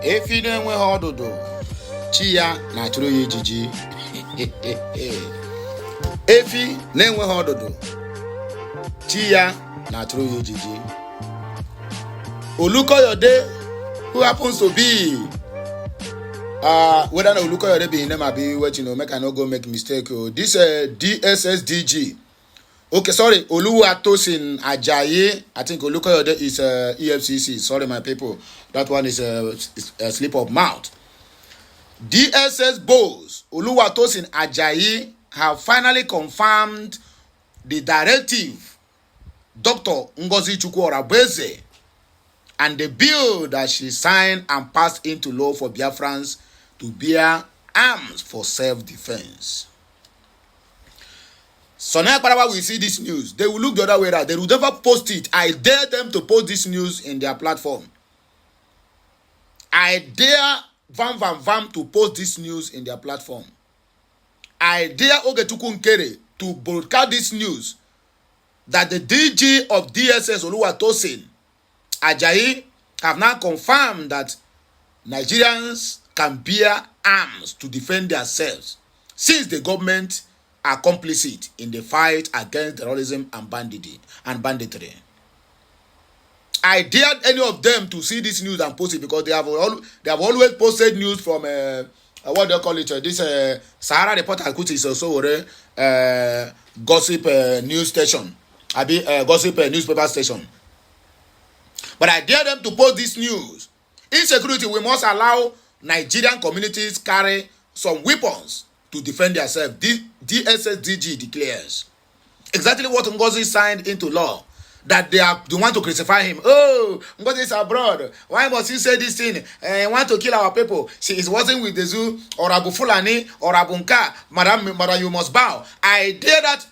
If you don't know how to do, Chia natural ejiji. If you don't know how to do, Chia natural ejiji. Olukoyode, who happens to be whether no Olukoyode be in them, I be what you know, make I not go make mistake. This DSSDG. Okay, sorry, Oluwatosin Ajayi. I think Olukoyode is EFCC. Sorry, my people. That one is a slip of mouth. DSS boss Oluwatosin Ajayi have finally confirmed the directive Dr. Ngozi Chukwu-Orabeze and the bill that she signed and passed into law for Biafrans to bear arms for self-defense. So now whenever we see this news, they will look the other way around. They will never post it. I dare them to post this news in their platform. I dare Vam to post this news in their platform. I dare Ogetukwu Nkere to broadcast this news that the DG of DSS Oluwatosin Ajayi have now confirmed that Nigerians can bear arms to defend themselves since the government are complicit in the fight against terrorism and banditry. I dared any of them to see this news and post it because they have always posted news from what they call it this Sahara Reporter, which is also a gossip news station, gossip newspaper station. But I dare them to post this news. Insecurity, we must allow Nigerian communities carry some weapons to defend themselves. DSSDG declares exactly what Ngozi signed into law, that they want to crucify him. Oh, Ngozi is abroad. Why must he say this thing? Want to kill our people. She is working with the zoo or Abu Fulani or Abunka. Madam, you must bow. I dare that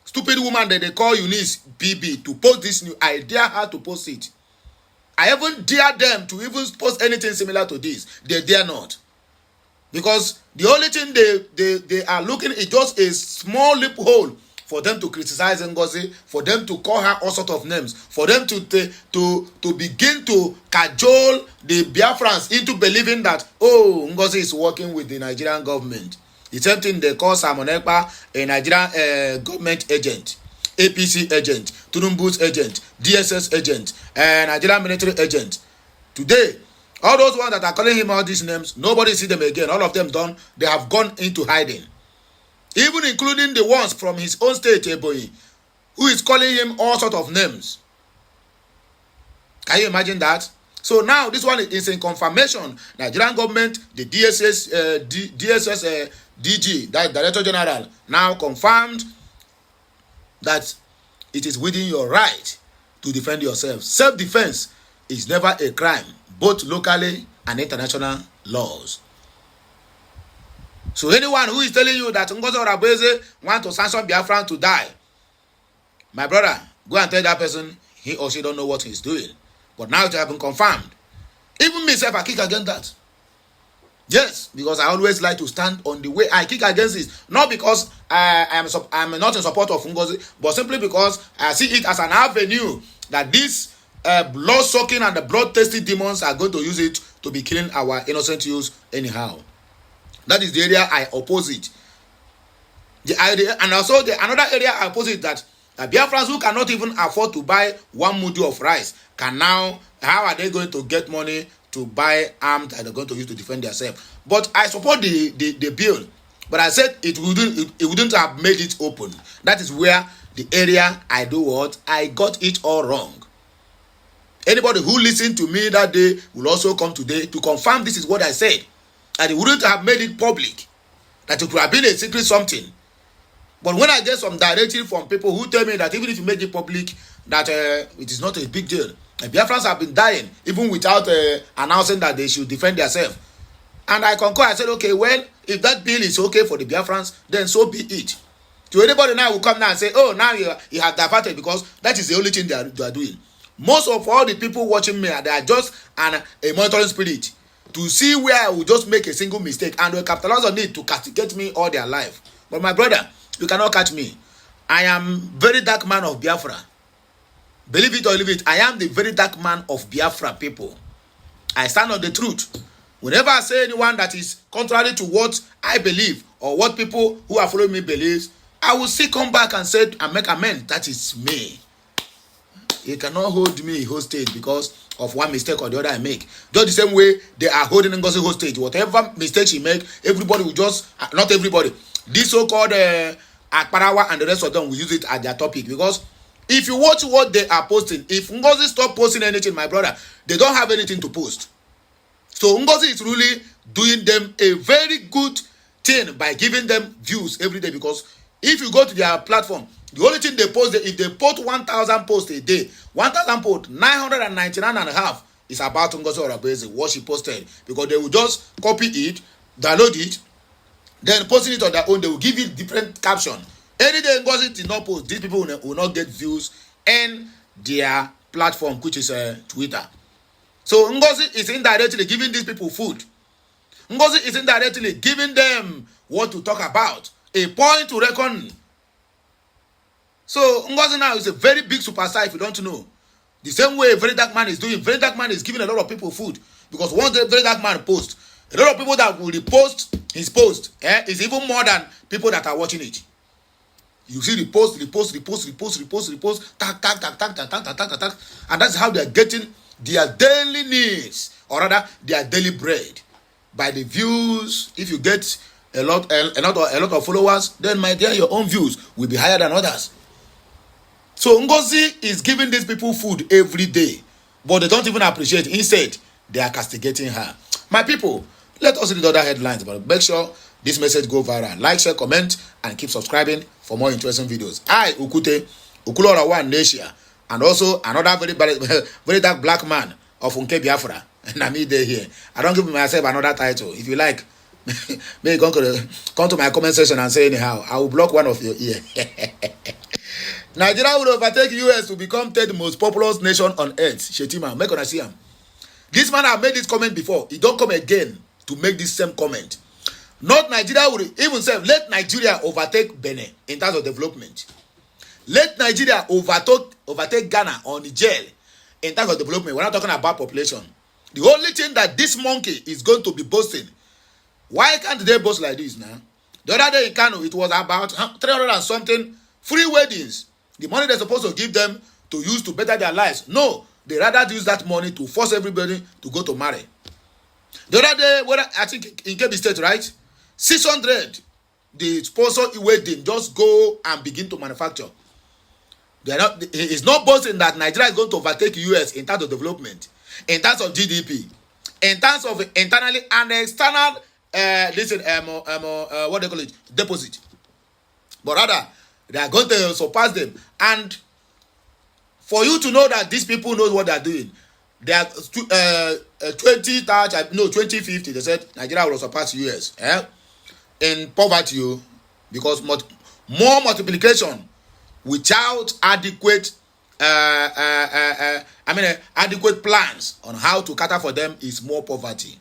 stupid woman that they call Eunice BB to post this news. I dare her to post it. I haven't dared them to even post anything similar to this. They dare not. Because the only thing they are looking is just a small loophole for them to criticize Ngozi, for them to call her all sorts of names, for them to begin to cajole the Biafrans into believing that, oh, Ngozi is working with the Nigerian government. The same thing they call Simon Ekpa a Nigerian government agent, APC agent, Tunumbu's agent, DSS agent, Nigerian military agent. Today, all those ones that are calling him all these names, nobody see them again. All of them done. They have gone into hiding. Even including the ones from his own state, Ebonyi, who is calling him all sorts of names. Can you imagine that? So now this one is in confirmation. Nigerian government, the DSS DG, that Director General, now confirmed that it is within your right to defend yourself. Self-defense is never a crime, both locally and international laws. So anyone who is telling you that Ngozi Orabeze want to sanction Biafran to die, my brother, go and tell that person he or she don't know what he's doing. But now it has been confirmed. Even myself, I kick against that. Yes, because I always like to stand on the way. I kick against it, not because I'm not in support of Ngozi, but simply because I see it as an avenue that these blood-sucking and the blood-thirsty demons are going to use it to be killing our innocent youths anyhow. That is the area I oppose it. And also another area I oppose it, that Biafrans who cannot even afford to buy 1 mudu of rice can now, how are they going to get money to buy arms that they're going to use to defend themselves? But I support the bill. But I said it wouldn't have made it open. That is where the area I do what? I got it all wrong. Anybody who listened to me that day will also come today to confirm this is what I said. And it wouldn't have made it public. That it could have been a secret something. But when I get some directive from people who tell me that even if you make it public, that it is not a big deal. And Biafrans have been dying even without announcing that they should defend themselves. And I concur. I said, okay, well, if that bill is okay for the Biafrans, then so be it. To anybody now who come now and say, oh, now you have diverted, because that is the only thing they are doing. Most of all the people watching me, they are just a monitoring spirit to see where I will just make a single mistake and will capitalize on it to castigate me all their life. But my brother, you cannot catch me. I am very dark man of Biafra. Believe it or leave it, I am the very dark man of Biafra people. I stand on the truth. Whenever I say anyone that is contrary to what I believe or what people who are following me believes, I will still come back and say and make amends. That is me. You cannot hold me hostage because of one mistake or the other I make. Just the same way they are holding Ngozi hostage. Whatever mistake she make, everybody will just, not everybody, this so-called Akparawa and the rest of them will use it as their topic. Because if you watch what they are posting, if Ngozi stop posting anything, my brother, they don't have anything to post. So Ngozi is really doing them a very good thing by giving them views every day. Because if you go to their platform, the only thing they post, if they post 1,000 posts a day, 1,000 posts, 999.5 is about Ngozi Orabeze, what she posted. Because they will just copy it, download it, then posting it on their own. They will give it different caption. Any day Ngozi did not post, these people will not get views in their platform, which is Twitter. So Ngozi is indirectly giving these people food. Ngozi is indirectly giving them what to talk about, a point to reckon. So Ngozi now is a very big superstar if you don't know. The same way Very Dark Man is doing. Very Dark Man is giving a lot of people food. Because once the Very Dark Man posts, a lot of people that will repost his post is even more than people that are watching it. You see repost, tag. And that's how they are getting their daily needs, or rather their daily bread. By the views, if you get a lot of followers, then my dear, your own views will be higher than others. So Ngozi is giving these people food every day, but they don't even appreciate it. Instead, they are castigating her. My people, let us read the other headlines, but make sure this message go viral. Like, share, comment, and keep subscribing for more interesting videos. I, Ukute, Ukulora One Nation, and also another very dark black man of Unke Biafra. And I'm here. I don't give myself another title. If you like, maybe come to my comment section and say anyhow. I will block one of your ear. Nigeria will overtake US to become third most populous nation on earth. Shetima, make una see him. This man have made this comment before. He don't come again to make this same comment. Not Nigeria will even say, let Nigeria overtake Benin in terms of development. Let Nigeria overtake Ghana or Niger in terms of development. We're not talking about population. The only thing that this monkey is going to be boasting, why can't they boast like this now? The other day in Kano, it was about 300 and something free weddings. The money they're supposed to give them to use to better their lives. No, they rather use that money to force everybody to go to marry. The other day, I think in Kebbi State, right? 600, the sponsor wedding, just go and begin to manufacture. It's not boasting that Nigeria is going to overtake US in terms of development, in terms of GDP, in terms of internally and external, what they call it, deposit. But rather, they are going to surpass them. And for you to know that these people know what they are doing, they are 2050, they said Nigeria will surpass US in poverty, because more multiplication without adequate adequate plans on how to cater for them is more poverty.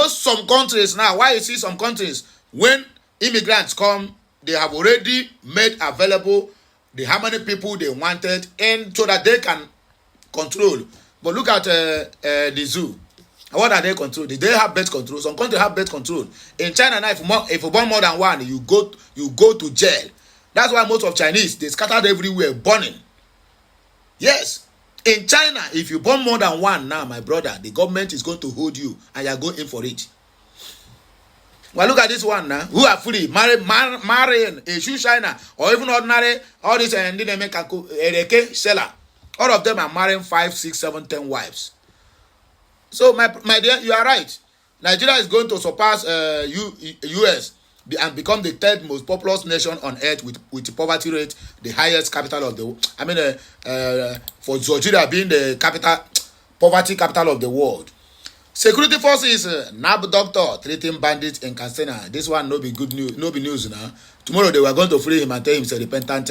Some countries now, why you see some countries, when immigrants come, they have already made available how many people they wanted, and so that they can control. But look at the zoo. What are they control? Did they have birth control? Some countries have birth control. In China now, if you born more than one, you go to jail. That's why most of Chinese, they scattered everywhere, burning. Yes. In China, if you born more than one now, my brother, the government is going to hold you and you are going in for it. Well, look at this one now. Who are free, marrying a shoe shiner or even ordinary, all this and then they make a seller. All of them are marrying 5, 6, 7, 10 wives. So, my dear, you are right. Nigeria is going to surpass US and become the third most populous nation on earth with poverty rate, the highest capital of the world. For Nigeria being the poverty capital of the world. Security forces nab doctor treating bandits in Katsina. This one no be good news, no be news now. Tomorrow they were going to free him and tell him he's a repentant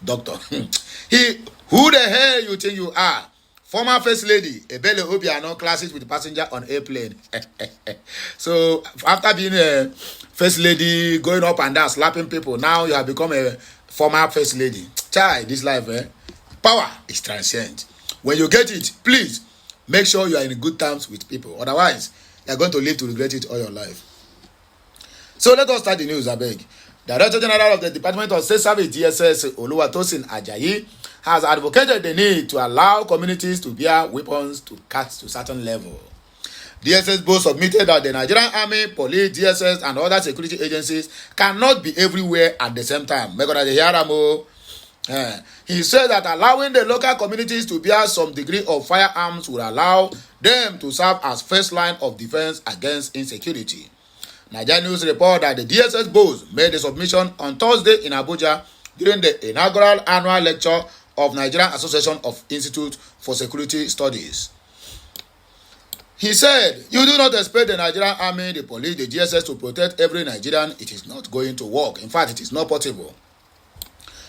doctor. Who the hell you think you are? Former first lady, Ebele Obiano, classes with passenger on airplane. So after being a first lady, going up and down, slapping people, now you have become a former first lady. Child, this life, power is transcendent. When you get it, please Make sure you are in good terms with people. Otherwise, you are going to live to regret it all your life. So let us start the news, I beg. Director General of the Department of State Service, DSS, Oluwatosin Ajayi, has advocated the need to allow communities to bear weapons to cut to certain level. DSS both submitted that the Nigerian Army, Police, DSS, and other security agencies cannot be everywhere at the same time. He said that allowing the local communities to bear some degree of firearms will allow them to serve as first line of defense against insecurity. Nigerian News report that the DSS boss made a submission on Thursday in Abuja during the inaugural annual lecture of Nigerian Association of Institute for Security Studies. He said, "You do not expect the Nigerian Army, the police, the DSS to protect every Nigerian. It is not going to work. In fact, it is not possible.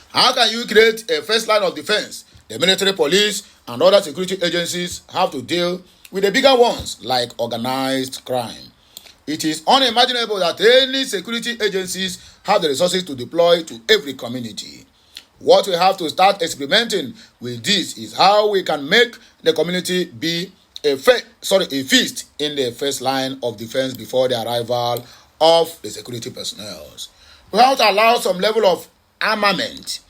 How can you create a first line of defense? The military, police, and other security agencies have to deal with the bigger ones like organized crime. It is unimaginable that any security agencies have the resources to deploy to every community. What we have to start experimenting with this is how we can make the community be a feast in the first line of defense before the arrival of the security personnel. We have to allow some level of armament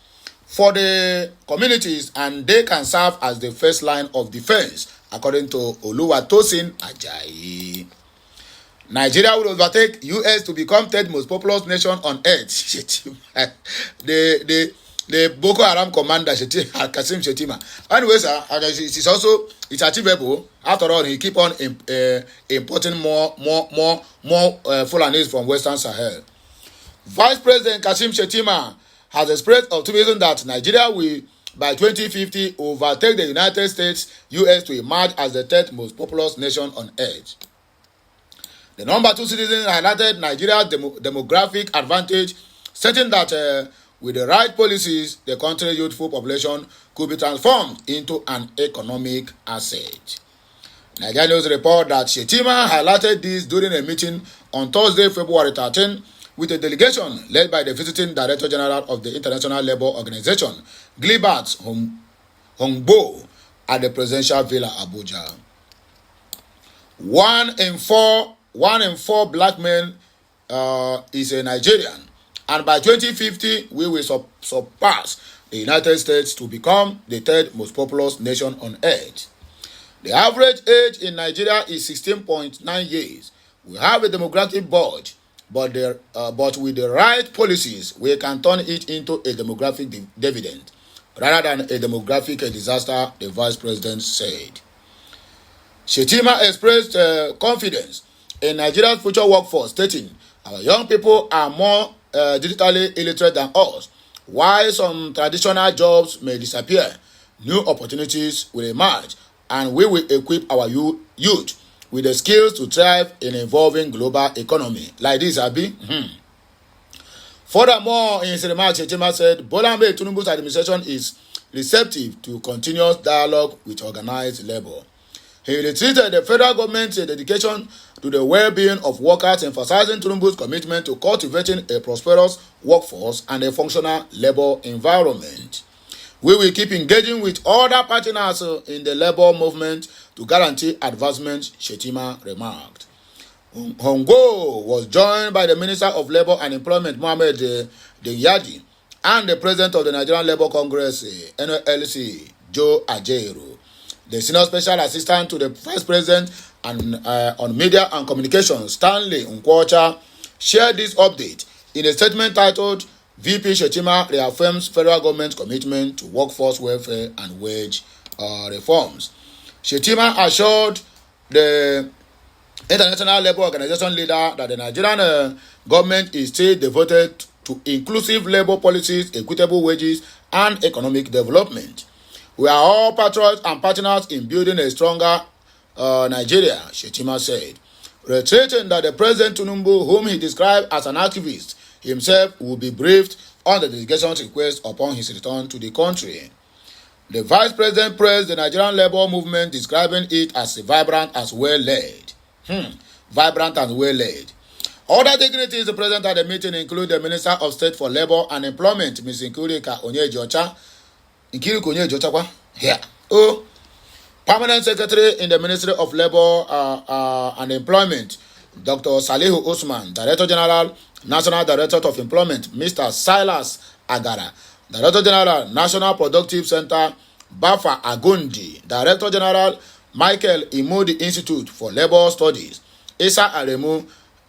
for the communities, and they can serve as the first line of defense, according to Oluwatosin Ajayi. Nigeria will overtake US to become third most populous nation on earth." the Boko Haram commander Kasim Shettima. Anyway, sir, it's achievable. After all, he keep on importing more Fulanis from Western Sahel. Vice President Kasim Shettima has expressed optimism that Nigeria will, by 2050, overtake the United States, US to emerge as the third most populous nation on earth. The number 2 citizen highlighted Nigeria's demographic advantage, stating that with the right policies, the country's youthful population could be transformed into an economic asset. Nigerian News report that Shettima highlighted this during a meeting on Thursday, February 13, with a delegation led by the visiting Director General of the International Labour Organization, Gilbert Hongbo, at the Presidential Villa, Abuja. One in four black men is a Nigerian, and by 2050 we will surpass the United States to become the third most populous nation on earth. The average age in Nigeria is 16.9 years. We have a demographic bulge, but with the right policies, we can turn it into a demographic dividend rather than a demographic disaster, the Vice President said. Shettima expressed confidence in Nigeria's future workforce, stating, "Our young people are more digitally illiterate than us. While some traditional jobs may disappear, new opportunities will emerge, and we will equip our youth with the skills to thrive in an evolving global economy." Like this, Abi. Furthermore, in his remarks, Shettima said, Bola Ahmed Tinubu's administration is receptive to continuous dialogue with organized labor. He retreated the federal government's dedication to the well-being of workers, emphasizing Tinubu's commitment to cultivating a prosperous workforce and a functional labor environment. "We will keep engaging with other partners in the labor movement to guarantee advancement," Shettima remarked. Hongo was joined by the Minister of Labour and Employment, Mohammed Denyadi, and the President of the Nigerian Labour Congress, NLC, Joe Ajaero. The Senior Special Assistant to the Vice President on Media and Communications, Stanley Nkwocha, shared this update in a statement titled, "VP Shettima reaffirms federal government's commitment to workforce welfare and wage reforms." Shettima assured the International Labour Organization leader that the Nigerian government is still devoted to inclusive labor policies, equitable wages, and economic development. "We are all patriots and partners in building a stronger Nigeria," Shettima said, reiterating that the President Tinubu, whom he described as an activist, himself will be briefed on the delegation's request upon his return to the country. The Vice President praised the Nigerian labor movement, describing it as vibrant and well-led. Vibrant and well-led. Other dignitaries present at the meeting include the Minister of State for Labour and Employment, Ms. Nkirika Onyejocha. Permanent Secretary in the Ministry of Labor and Employment, Dr. Salihu Usman, Director General, National Director of Employment, Mr. Silas Agara, Director General, National Productive Center, Bafa Agundi, Director General, Michael Imudi Institute for Labor Studies, Isa Aremu,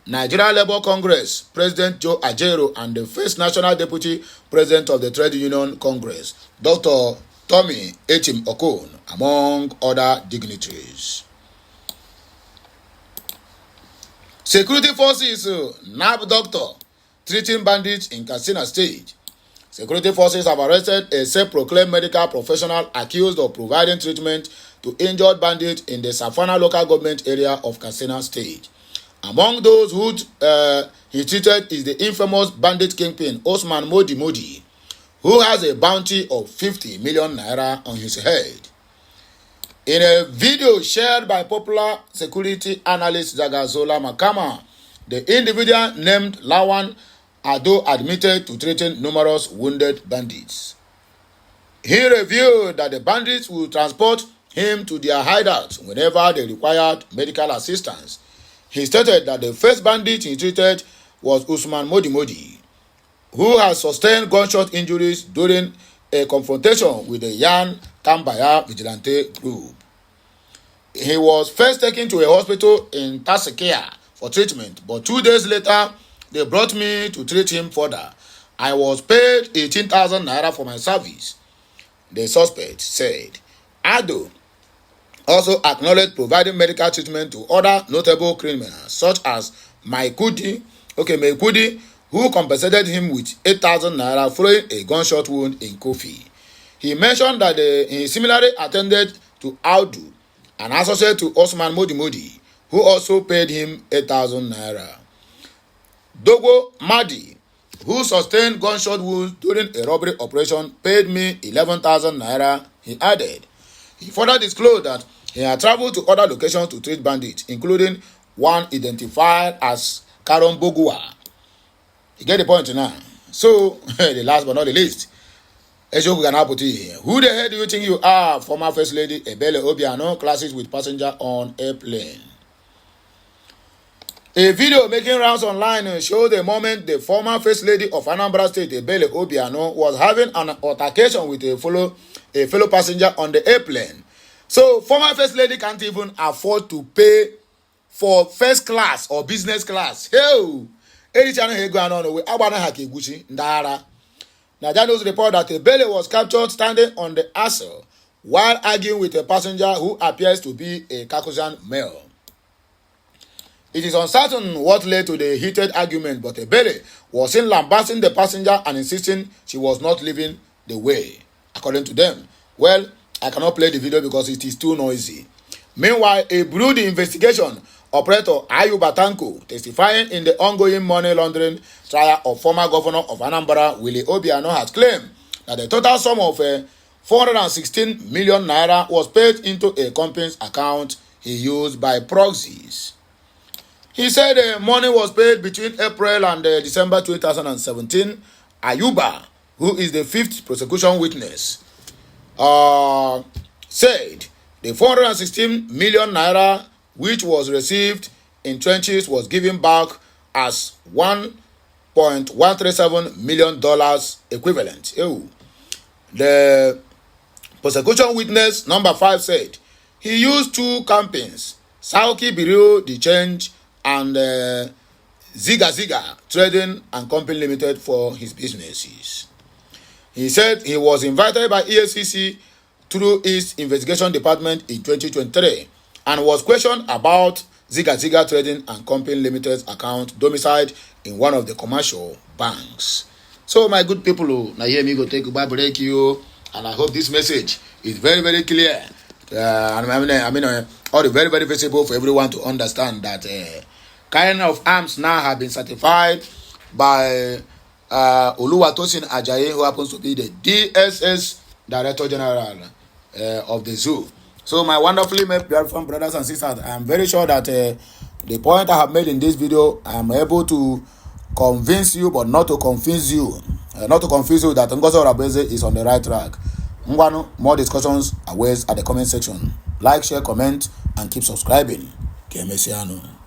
Nigeria Labour Congress, President Joe Ajero, and the first National Deputy President of the Trade Union Congress, Dr. Tommy Echim Okon, among other dignitaries. Security forces nab doctor treating bandits in Katsina State. Security forces have arrested a self-proclaimed medical professional accused of providing treatment to injured bandits in the Safana local government area of Katsina State. Among those who he treated is the infamous bandit kingpin Osman Modi, who has a bounty of 50 million naira on his head. In a video shared by popular security analyst Zagazola Makama, the individual named Lawan Ado admitted to treating numerous wounded bandits. He revealed that the bandits will transport him to their hideouts whenever they required medical assistance. He stated that the first bandit he treated was Usman Modi, who has sustained gunshot injuries during a confrontation with the Yan Tambaya vigilante group. He was first taken to a hospital in Tasekia for treatment, but 2 days later, they brought me to treat him further. I was paid 18,000 naira for my service, the suspect said. Ado also acknowledged providing medical treatment to other notable criminals, such as Maikudi, who compensated him with 8,000 naira following a gunshot wound in Kofi. He mentioned that he similarly attended to Audu, an associate to Osman Modi, who also paid him 8,000 naira. Dogo Madi, who sustained gunshot wounds during a robbery operation, paid me 11,000 naira, he added. He further disclosed that he had traveled to other locations to treat bandits, including one identified as Karon Bogua. You get the point now? So, the last but not the least, who the hell do you think you are, former First Lady Ebele Obiano, clashes with passenger on airplane? A video making rounds online showed the moment the former First Lady of Anambra State, Ebele Obiano, was having an altercation with a fellow passenger on the airplane. So, former First Lady can't even afford to pay for first class or business class. Hell! Naija News report that Ebele was captured standing on the axle while arguing with a passenger who appears to be a Caucasian male. It is uncertain what led to the heated argument, but Ebele was seen lambasting the passenger and insisting she was not leaving the way, according to them. Well, I cannot play the video because it is too noisy. Meanwhile, a broody investigation operator Ayuba Tanko, testifying in the ongoing money laundering trial of former governor of Anambra, Willie Obiano, has claimed that the total sum of 416 million naira was paid into a company's account he used by proxies. He said the money was paid between April and December 2017. Ayuba, who is the fifth prosecution witness, said the 416 million naira which was received in trenches was given back as $1.137 million equivalent. The prosecution witness number 5 said he used 2 companies, Sauki Bureau de Change and Ziga Trading and Company Limited, for his businesses. He said he was invited by EFCC through its investigation department in 2023 and was questioned about Ziga Trading and Company Limited's account domiciled in one of the commercial banks. So, my good people, now hear me go take a Bible break you, and I hope this message is very, very clear. All the very, very visible for everyone to understand that kind of arms now have been certified by Oluwatosin Ajayi, who happens to be the DSS Director General of the zoo. So, my wonderfully made Biafran brothers and sisters, I am very sure that the point I have made in this video, I am able to convince you, but not to confuse you. Not to confuse you that Ngozi Orabeze is on the right track. More discussions awaits at the comment section. Like, share, comment, and keep subscribing. Kemesiano.